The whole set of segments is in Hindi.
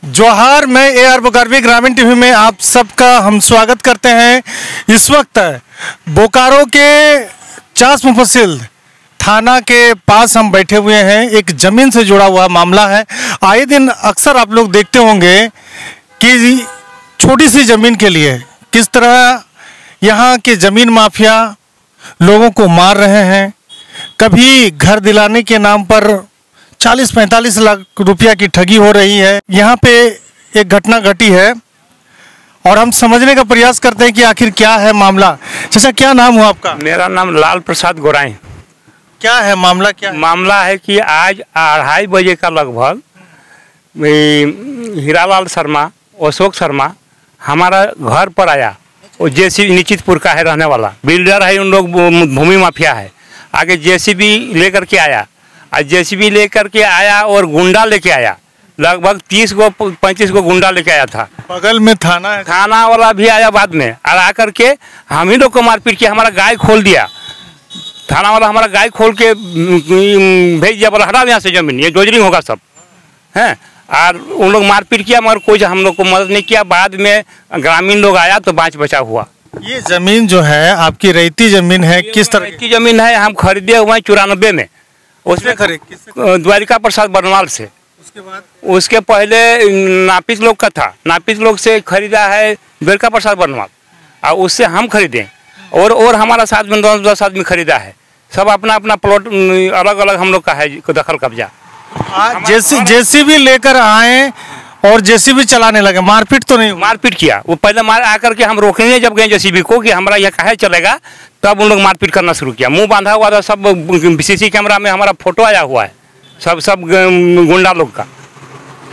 जोहार, मैं AR बुकारवी ग्रामीण टीवी में आप सबका हम स्वागत करते हैं। इस वक्त बोकारो के चास मुफस्सिल थाना के पास हम बैठे हुए हैं। एक ज़मीन से जुड़ा हुआ मामला है। आए दिन अक्सर आप लोग देखते होंगे कि छोटी सी ज़मीन के लिए किस तरह यहाँ के ज़मीन माफिया लोगों को मार रहे हैं। कभी घर दिलाने के नाम पर 40-45 लाख रुपया की ठगी हो रही है। यहाँ पे एक घटना घटी है और हम समझने का प्रयास करते हैं कि आखिर क्या है मामला। चाचा, क्या नाम हुआ आपका? मेरा नाम लाल प्रसाद गोराई। क्या है मामला? क्या है? मामला है कि आज 2:30 बजे का लगभग हीरालाल शर्मा, अशोक शर्मा हमारा घर पर आया। वो जेसीबी निश्चितपुर का है, रहने वाला बिल्डर है, उन लोग भूमि माफिया है। आगे जेसीबी लेकर के आया और जेसीबी लेकर के आया और गुंडा लेके आया। लगभग 30-35 को गुंडा लेके आया था। बगल में थाना है। थाना वाला भी आया बाद में और आकर के हम ही लोग को मारपीट किया। हमारा गाय खोल दिया। थाना वाला हमारा गाय खोल के भेज दिया, बोला हटा यहाँ से ज़मीन, ये जोजरिंग होगा सब हैं। और उन लोग मारपीट किया मगर कोई हम लोग को मदद नहीं किया। बाद में ग्रामीण लोग आया तो बाँच बचा हुआ। ये ज़मीन जो है आपकी रैयती ज़मीन है? किस तरह की ज़मीन है? हम खरीदे हुए हैं 94 में। उसमें द्वारिका प्रसाद बरनवाल से। उसके बाद उसके पहले नापित लोग का था, नापित लोग से खरीदा है द्वारिका प्रसाद बरनवाल और उससे हम खरीदे और हमारा साथ में 10 आदमी खरीदा है। सब अपना अपना प्लॉट अलग अलग हम लोग का है दखल कब्जा। जेसीबी लेकर आए और जेसीबी चलाने लगे। मारपीट तो नहीं? मारपीट किया। वो पहले मार आकर के हम रोकने जब गए जेसीबी को कि हमारा यह काहे चलेगा, तब उन लोग मारपीट करना शुरू किया। मुंह बांधा हुआ था। सब सीसी कैमरा में हमारा फोटो आया हुआ है। सब गुंडा लोग का।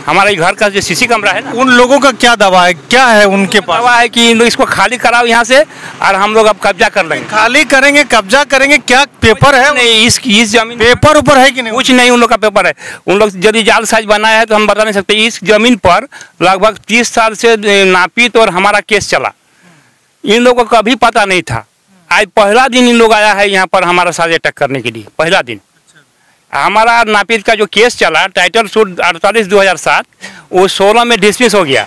हमारे घर का जो सीसी कैमरा है ना, उन लोगों का क्या दावा है? क्या है उनके पास? दावा है कि इसको खाली कराओ यहाँ से और हम लोग अब कब्जा कर लेंगे। खाली करेंगे, कब्जा करेंगे? क्या पेपर है? नहीं, इस जमीन पेपर ऊपर है कि नहीं? कुछ नहीं, उन लोग का पेपर है। उन लोग यदि जाल साइज बनाया है तो हम बता नहीं सकते। इस जमीन पर लगभग 30 साल से नापित और हमारा केस चला। इन लोगों को कभी पता नहीं था। आज पहला दिन इन लोग आया है यहाँ पर हमारा साथ अटैक करने के लिए। पहला दिन हमारा नापित का जो केस चला, टाइटल सूट 48/2007, वो 16 में डिसमिस हो गया।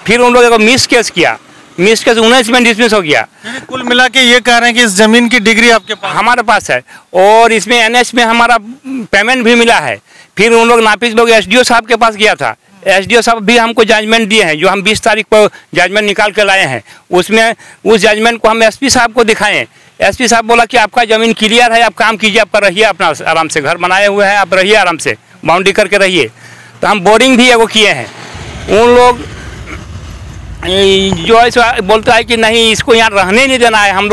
फिर उन लोगों को मिस केस किया, मिस केस 19 में डिसमिस हो गया। कुल मिला के ये कह रहे हैं कि इस जमीन की डिग्री आपके पास? हमारे पास है और इसमें NH में हमारा पेमेंट भी मिला है। फिर उन लोग नापित लोग SDO साहब के पास गया था। SDO साहब भी हमको जजमेंट दिए हैं, जो हम 20 तारीख को जजमेंट निकाल के लाए हैं। उसमें उस जजमेंट को हम SP साहब को दिखाएं। SP साहब बोला कि आपका ज़मीन क्लियर है, आप काम कीजिए, आपका रहिए, अपना आराम से घर बनाए हुए हैं, आप रहिए आराम से, बाउंड्री करके रहिए। तो हम बोरिंग भी एगो किए हैं। उन लोग जो ऐसा बोलता है कि नहीं, इसको यहाँ रहने नहीं देना है। हम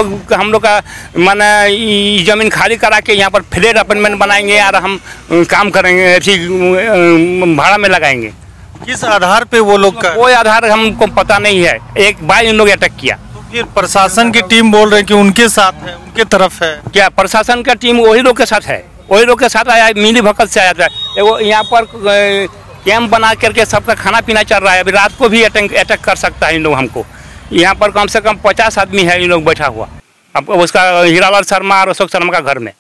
लोग का माने ज़मीन खाली करा के यहाँ पर फ्लैट अपार्टमेंट बनाएंगे और हम काम करेंगे, ऐसी भाड़ा में लगाएंगे। किस आधार पे वो लोग का? कोई आधार हमको पता नहीं है। एक बार इन लोग अटैक किया। तो फिर प्रशासन की टीम बोल रहे हैं कि उनके साथ है, उनके तरफ है। क्या प्रशासन का टीम वही लोग के साथ है? वही लोग के साथ आया है, मिली भगत से आया था। वो यहाँ पर कैंप बना करके सबका खाना पीना चल रहा है। अभी रात को भी अटैक कर सकता है इन लोग हमको। यहाँ पर कम से कम 50 आदमी है इन लोग बैठा हुआ। अब उसका हीरालाल शर्मा और अशोक शर्मा का घर में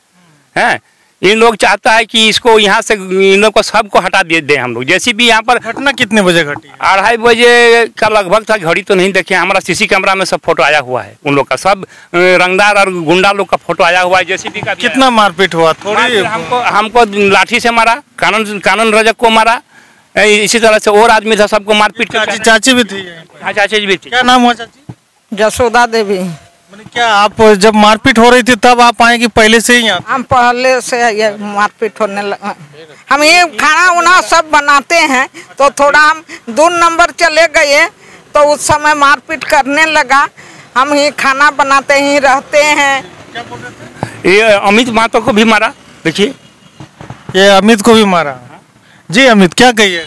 है। इन लोग चाहता है कि इसको यहाँ से इन लोग को सबको हटा दे हम लोग। जैसे भी यहाँ पर घटना कितने बजे घटी? 2:30 बजे का लगभग था। घड़ी तो नहीं देखे, हमारा सीसी कैमरा में सब फोटो आया हुआ है। उन लोग का सब रंगदार और गुंडा लोग का फोटो आया हुआ है। जेसीबी का कितना मारपीट हुआ? थोड़ी हमको लाठी से मारा, कानून रजक को मारा, इसी तरह से और आदमी था, सबको मारपीट। चाची भी थी? हाँ, चाची भी थी। क्या नाम हुआ चाची? जसोदा देवी। क्या आप जब मारपीट हो रही थी तब आप आए कि पहले से ही? हम पहले से ये मारपीट होने लगा। हम ये खाना उना सब बनाते हैं तो थोड़ा हम 2 नंबर चले गए तो उस समय मारपीट करने लगा। हम ही खाना बनाते ही रहते हैं। क्या बोल रहे थे? ये अमित महतो को भी मारा। देखिए, ये अमित को भी मारा। जी अमित, क्या कहिए?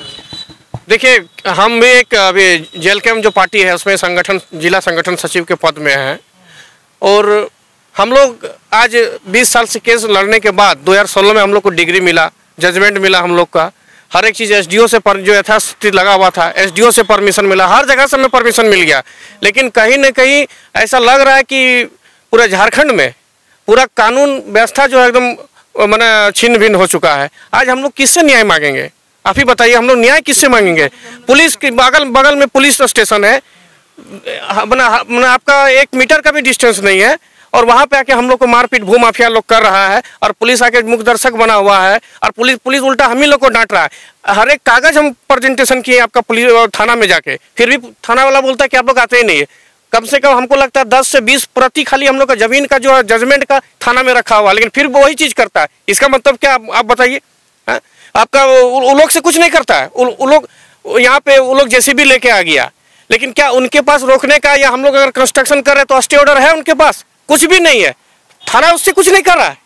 देखिए, हम भी एक अभी जेल कैम्प जो पार्टी है उसमें जिला संगठन सचिव के पद में हैं और हम लोग आज 20 साल से केस लड़ने के बाद 2016 में हम लोग को डिग्री मिला, जजमेंट मिला। हम लोग का हर एक चीज़ SDO से जो यथास्थिति लगा हुआ था, SDO से परमिशन मिला, हर जगह से हमें परमिशन मिल गया। लेकिन कहीं न कहीं ऐसा लग रहा है कि पूरे झारखंड में पूरा कानून व्यवस्था जो है एकदम माने छिन्न भिन्न हो चुका है। आज हम लोग किससे न्याय मांगेंगे? आप ही बताइए, हम लोग न्याय किससे मांगेंगे? पुलिस के बगल में पुलिस स्टेशन है, आपका 1 मीटर का भी डिस्टेंस नहीं है, और वहां पे आके हम लोग को मारपीट भूमाफिया लोग कर रहा है, और पुलिस आके मुख्य दर्शक बना हुआ है, और पुलिस उल्टा हम ही लोग को डांट रहा है। हर एक कागज हम प्रेजेंटेशन किए आपका पुलिस थाना में जाके, फिर भी थाना वाला बोलता है कि आप लोग आते ही नहीं है। कम से कम हमको लगता है 10 से 20 प्रति खाली हम लोग का जमीन का जो है जजमेंट का थाना में रखा हुआ, लेकिन फिर वही चीज करता है। इसका मतलब क्या, आप बताइए? आपका वो लोग से कुछ नहीं करता है। वो लोग यहाँ पे वो लोग जेसीबी लेके आ गया, लेकिन क्या उनके पास रोकने का, या हम लोग अगर कंस्ट्रक्शन कर रहे हैं तो स्टे ऑर्डर है उनके पास? कुछ भी नहीं है। थाना उससे कुछ नहीं कर रहा है।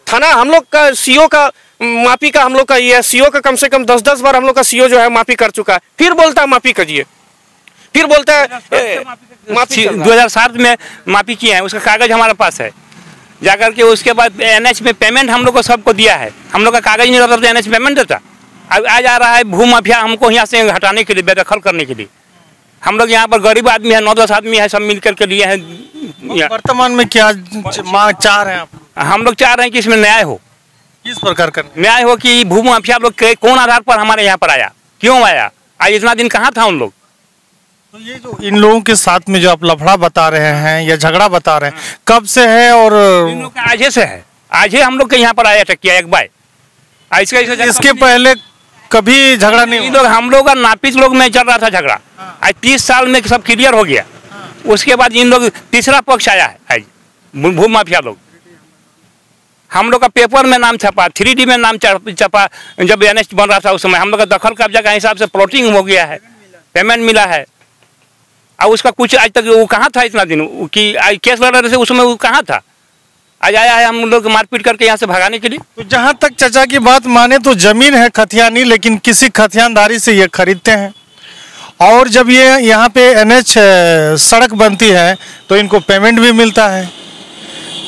थाना हम लोग का सीओ का माफी का हम लोग का ये है, सीओ का कम से कम 10-10 बार हम लोग का सीओ जो है माफी कर चुका है, फिर बोलता है माफी करिए, फिर बोलता है माफी। 2007 में माफी किए हैं, उसका कागज हमारे पास है जाकर के। उसके बाद एनएच में पेमेंट हम लोग को सबको दिया है, हम लोग का कागज नहीं रहता तो एनएच पेमेंट देता। अब आ जा रहा है भूमाफिया हमको यहाँ से हटाने के लिए, बेदखल करने के लिए। हम लोग यहाँ पर गरीब आदमी है, 9-10 आदमी है, सब मिल करके लिए हैं। वर्तमान में क्या मांग चाह रहे हैं आप? हम लोग चाह रहे हैं कि इसमें न्याय हो। किस प्रकार का न्याय हो कि भूमाफिया लोग कौन आधार पर हमारे यहाँ पर आया, क्यों आया, आज इतना दिन कहाँ था उन लोग? तो ये जो इन लोगों के साथ में जो आप लफड़ा बता रहे हैं या झगड़ा बता रहे हैं, कब से है? और इन लोग का आज से है, आज ही हम लोग के यहाँ पर आया अटैक किया एक बार। इसके पहले कभी झगड़ा नहीं हुआ? हम लोग का नापित लोग में चल रहा था झगड़ा, आज 30 साल में सब क्लियर हो गया। उसके बाद इन लोग तीसरा पक्ष आया है आज, भूमाफिया लोग। हम लोग का पेपर में नाम छपा, 3D में नाम छपा, जब एनएच बन रहा था उस समय हम लोग का दखल कब्जा के हिसाब से प्लॉटिंग हो गया है, पेमेंट मिला है। और उसका कुछ आज तक वो कहाँ था इतना दिन कि आज केस लड़ रहे थे, उस समय वो कहाँ था? आज आया है हम लोग मारपीट करके यहाँ से भगाने के लिए। तो जहाँ तक चाचा की बात माने तो जमीन है खतियानी, लेकिन किसी खतियानदारी से ये खरीदते हैं, और जब ये यहाँ पे एनएच सड़क बनती है तो इनको पेमेंट भी मिलता है।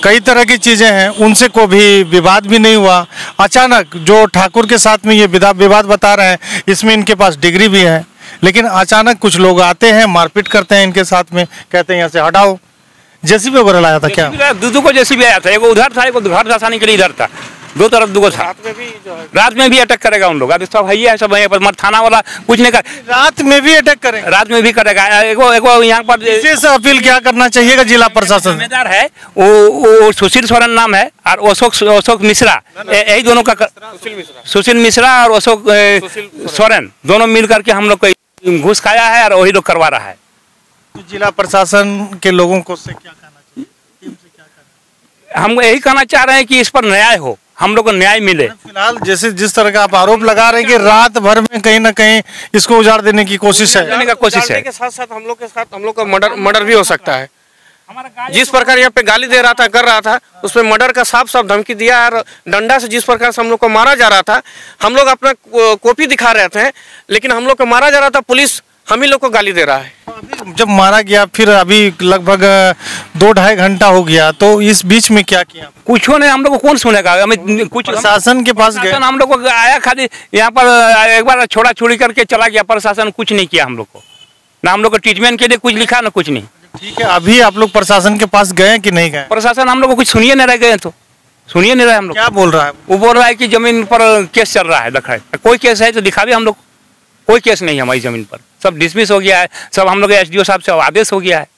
कई तरह की चीज़ें हैं, उनसे कोई भी विवाद भी नहीं हुआ। अचानक जो ठाकुर के साथ में ये विवाद बता रहे हैं, इसमें इनके पास डिग्री भी है, लेकिन अचानक कुछ लोग आते हैं, मारपीट करते हैं इनके साथ में, कहते हैं यहाँ से हटाओ। जेसीबी वगैरह लाया था क्या? दो को जेसीबी आया था, एगो उधर था, एगो घर धसाने के लिए इधर था, दो तरफ दो था। रात में भी अटैक करेगा उन लोग, अब सब है सब है पर थाना वाला कुछ नहीं कर। रात में भी अटैक करेगा? रात में भी करेगा। एगो यहाँ पर विशेष अपील क्या करना चाहिएगा जिला प्रशासन? जिम्मेदार है वो सुशील सोरेन नाम है, और अशोक मिश्रा, यही दोनों का, सुशील मिश्रा और अशोक सोरेन दोनों मिल करके हम लोग को घूस खाया है और वही लोग करवा रहा है। तो जिला प्रशासन के लोगों को से क्या कहना चाहिए, टीम से क्या कहना? हम यही कहना चाह रहे हैं कि इस पर न्याय हो, हम लोग को न्याय मिले। फिलहाल जैसे जिस तरह का आप आरोप लगा रहे हैं कि रात भर में कहीं ना कहीं इसको उजाड़ देने की कोशिश है, के साथ हम लोग का मर्डर भी हो सकता है। जिस प्रकार यहाँ पे गाली दे रहा था, कर रहा था, उसमें मर्डर का साफ धमकी दिया, और डंडा से जिस प्रकार से हम लोग को मारा जा रहा था, हम लोग अपना कॉपी दिखा रहे थे, लेकिन हम लोग को मारा जा रहा था, पुलिस हम ही लोग को गाली दे रहा है। जब मारा गया फिर अभी लगभग 2-2.5 घंटा हो गया, तो इस बीच में क्या किया? कुछ नहीं, हम लोग को कौन सुनेगा? हमें कुछ प्रशासन के पास गए, हम लोग को आया, खाली यहाँ पर एक बार छोड़ा छोड़ी करके चला गया। प्रशासन कुछ नहीं किया हम लोग को, ना हम लोग को ट्रीटमेंट के लिए कुछ लिखा, ना कुछ नहीं। ठीक है, अभी आप लोग प्रशासन के पास गए कि नहीं गए? प्रशासन हम लोग को कुछ सुनिए नहीं रह गए, तो सुनिए नहीं रहे हम लोग। क्या बोल रहा है वो? बोल रहा है कि जमीन पर केस चल रहा है, लखड़े कोई केस है तो दिखावे। हम लोग कोई केस नहीं है हमारी जमीन पर, सब डिसमिस हो गया है, सब हम लोग एसडीओ साहब से आदेश हो गया है।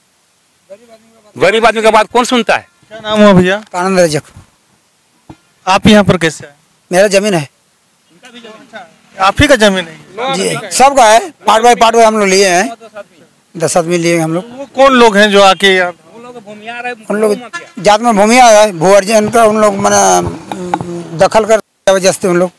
गरीब आदमी का बात कौन सुनता है? क्या नाम हुआ भैया? आनंद रजक। आप यहाँ पर कैसे आए? मेरा जमीन है। आप ही का जमीन है? जी, सबका है, पार्ट बाय पार्ट हम लोग लिए हैं, 10 आदमी लिए हम लोग। वो कौन लोग हैं जो आके यहाँ? उन लोग जात में भूमिया है, भू अर्जन का उन लोग मैंने दखल कर जबरदस्ती उन लोग।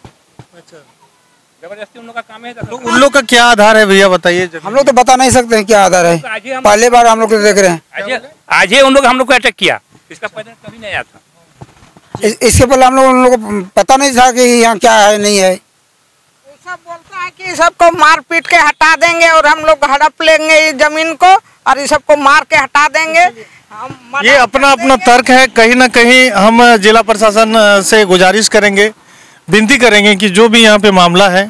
जबरदस्ती उन लोग का काम है। तो उन लोग का क्या आधार है भैया बताइए? हम लोग तो बता नहीं सकते हैं क्या आधार है, पहले बार हम लोग तो देख रहे हैं। आज ही उन लोग हम लोग को अटैक किया, इसका पहले कभी नहीं आया था। इसके पहले हम लोग उन लोग को पता नहीं था कि यहाँ क्या है नहीं है। सब बोलता है कि सबको मार पीट के हटा देंगे और हम लोग हड़प लेंगे इस जमीन को और इस सबको मार के हटा देंगे। ये अपना अपना तर्क है। कहीं ना कहीं हम जिला प्रशासन से गुजारिश करेंगे, विनती करेंगे कि जो भी यहाँ पे मामला है,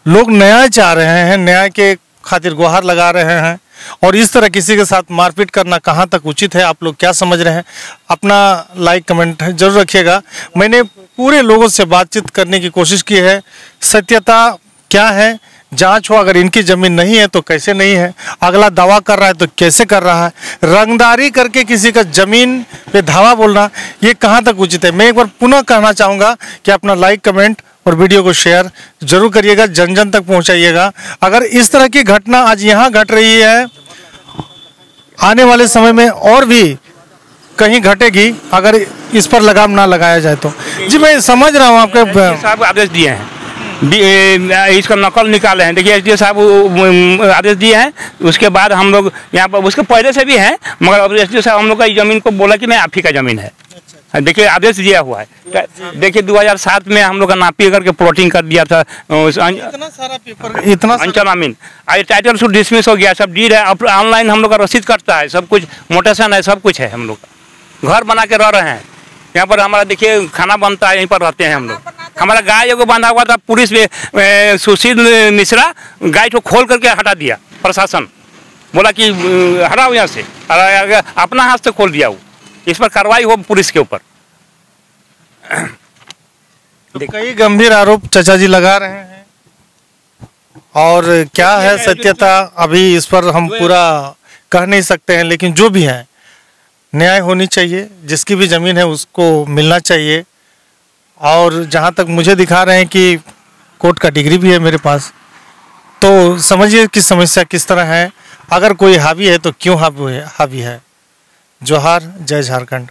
लोग न्याय चाह रहे हैं, न्याय के खातिर गुहार लगा रहे हैं, और इस तरह किसी के साथ मारपीट करना कहाँ तक उचित है, आप लोग क्या समझ रहे हैं? अपना लाइक कमेंट जरूर रखिएगा। मैंने पूरे लोगों से बातचीत करने की कोशिश की है, सत्यता क्या है, जांच हो। अगर इनकी ज़मीन नहीं है तो कैसे नहीं है, अगला दावा कर रहा है तो कैसे कर रहा है। रंगदारी करके किसी का ज़मीन पे धावा बोलना ये कहाँ तक उचित है। मैं एक बार पुनः कहना चाहूँगा कि अपना लाइक, कमेंट और वीडियो को शेयर जरूर करिएगा, जन जन तक पहुँचाइएगा। अगर इस तरह की घटना आज यहाँ घट रही है, आने वाले समय में और भी कहीं घटेगी अगर इस पर लगाम ना लगाया जाए तो। जी मैं समझ रहा हूँ आपके साहब आदेश दिए हैं, इसका नकल निकाले हैं। देखिए एसडीओ साहब आदेश दिए हैं, उसके बाद हम लोग यहाँ पर, उसके पहले से भी हैं, मगर अब एसडीओ साहब हम लोग का ज़मीन को बोला कि नहीं आप ही का ज़मीन है। देखिए आदेश दिया हुआ है। देखिए 2007 में हम लोग का नापी करके प्लॉटिंग कर दिया था, इतना सारा पेपर, इतना अंचल अमीन। आज टाइटल सूट डिसमिस हो गया, सब डीड है, अब ऑनलाइन हम लोग का रसीद कटता है, सब कुछ मोटेशन है, सब कुछ है। हम लोग का घर बना के रह रहे हैं यहाँ पर, हमारा देखिए खाना बनता है, यहीं पर रहते हैं हम लोग। हमारा गाय को बांधा हुआ था, पुलिस में सुशील मिश्रा गाय को खोल करके हटा दिया, प्रशासन बोला कि हटाओ यहाँ से, अपना हाथ से खोल दिया वो। इस पर कार्रवाई हो पुलिस के ऊपर। तो कई गंभीर आरोप चाचा जी लगा रहे हैं, और क्या है सत्यता अभी इस पर हम पूरा कह नहीं सकते हैं, लेकिन जो भी है न्याय होनी चाहिए, जिसकी भी ज़मीन है उसको मिलना चाहिए। और जहाँ तक मुझे दिखा रहे हैं कि कोर्ट का डिग्री भी है मेरे पास, तो समझिए कि समस्या किस तरह है। अगर कोई हावी है तो क्यों हावी है। जोहार, जय झारखंड।